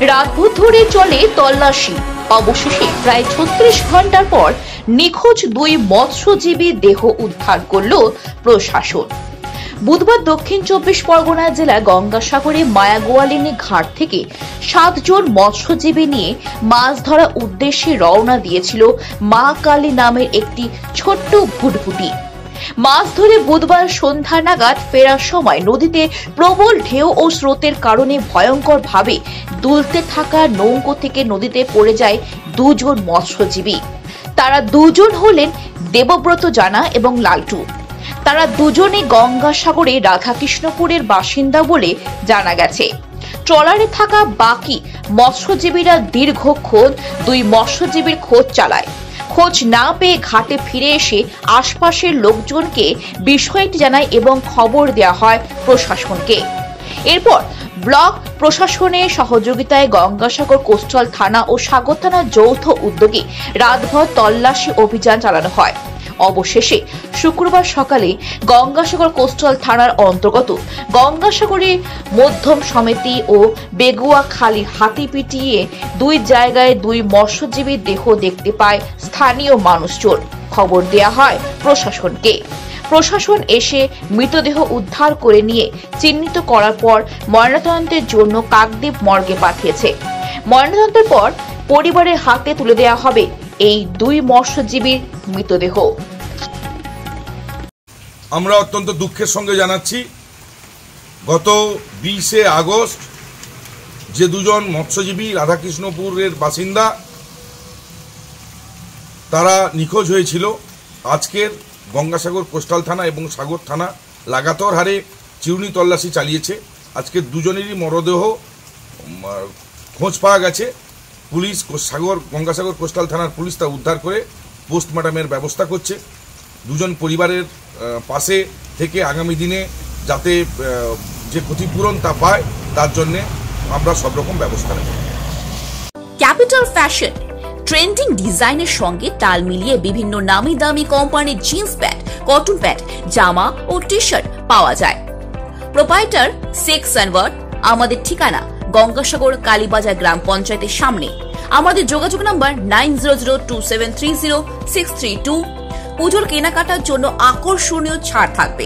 রাতভর ধরে চলে তল্লাশি। অবশেষে প্রায় ৩৬ ঘন্টার পর নিখোঁজ ২ মৎস্যজীবী দেহ উদ্ধার করল প্রশাসন। বুধবার দক্ষিণ ২৪ পরগনা জেলার গঙ্গাসাগরে মায়াগোয়ালিনী ঘাট থেকে ৭ জন মৎস্যজীবী নিয়ে মাছ ধরার উদ্দেশ্যে রওনা দিয়েছিল মা কালী নামের একটি ছোট্ট ভুটভুটি। মাছ ধরে বুধবার সন্ধ্যা নাগাদ ফেরার সময় নদীতে প্রবল ঢেউ ও স্রোতের কারণে ভয়ঙ্করভাবে দুলতে থাকা নৌকো থেকে নদীতে পড়ে যায় ২ জন মৎস্যজীবী। তারা ২ জন হলেন দেবব্রত জানা এবং লালটু। তারা দুজনে গঙ্গাসাগরে রাধাকৃষ্ণপুরের বাসিন্দা বলে জানা গেছে। ট্রলারে থাকা বাকি মৎস্যজীবীরা দীর্ঘক্ষণ ২ মৎস্যজীবীর খোঁজ চালায়। খোঁজ না পেয়ে ঘাটে ফিরে এসে আশপাশের লোকজনকে বিষয়টি জানায় এবং খবর দেওয়া হয় প্রশাসনকে। এরপর ব্লক প্রশাসনের সহযোগিতায় গঙ্গাসাগর কোস্টাল থানা ও সাগর থানার যৌথ উদ্যোগে রাতভর তল্লাশি অভিযান চালানো হয়। অবশেষে শুক্রবার সকালে গঙ্গাসাগর কোস্টাল থানার অন্তর্গত গঙ্গাসাগরে মধ্যম সমিতি ও বেগুয়াখালী হাতি পিটিয়ে ২ জায়গায় ২ মৎস্যজীবীর দেহ দেখতে পায় স্থানীয় মানুষজন। খবর দেয়া হয় প্রশাসনকে। প্রশাসন এসে মৃতদেহ উদ্ধার করে নিয়ে চিহ্নিত করার পর ময়নাতদন্তের জন্য কাকদ্বীপ মর্গে পাঠিয়েছে। ময়নাতদন্তের পর পরিবারের হাতে তুলে দেওয়া হবে এই ২ মৎস্যজীবীর মৃতদেহ। আমরা অত্যন্ত দুঃখের সঙ্গে জানাচ্ছি, গত ২০শে আগস্ট যে ২ জন মৎস্যজীবী রাধাকৃষ্ণপুরের বাসিন্দা তারা নিখোঁজ হয়েছিল। আজকের গঙ্গাসাগর কোস্টাল থানা এবং সাগর থানা লাগাতার হারে চিরুনি তল্লাশি চালিয়েছে। আজকে ২ জনেরই মরদেহ খোঁজ পাওয়া গেছে। পুলিশ গঙ্গাসাগর কোস্টাল থানার পুলিশ তা উদ্ধার করে পোস্টমর্টমের ব্যবস্থা করছে। ২ জন পরিবারের পাশে থেকে আগামী দিনে যাতে যে ক্ষতিপূরণ তা পায় তার জন্য আমরা সব রকম ব্যবস্থা নেব। ক্যাপিটাল ফ্যাশন ট্রেন্ডিং ডিজাইনের সঙ্গে তাল মিলিয়ে বিভিন্ন নামি দামি কোম্পানির জিন্স প্যান্ট, কটন প্যান্ট, জামা ও টি শার্ট পাওয়া যায়। প্রোপাইটার শেখ সানওয়ার। আমাদের ঠিকানা গঙ্গাসাগর কালীবাজার গ্রাম পঞ্চায়েতের সামনে। আমাদের যোগাযোগ নাম্বার 9002730632। পুজোর কেনাকাটার জন্য আকর্ষণীয় ছাড় থাকবে।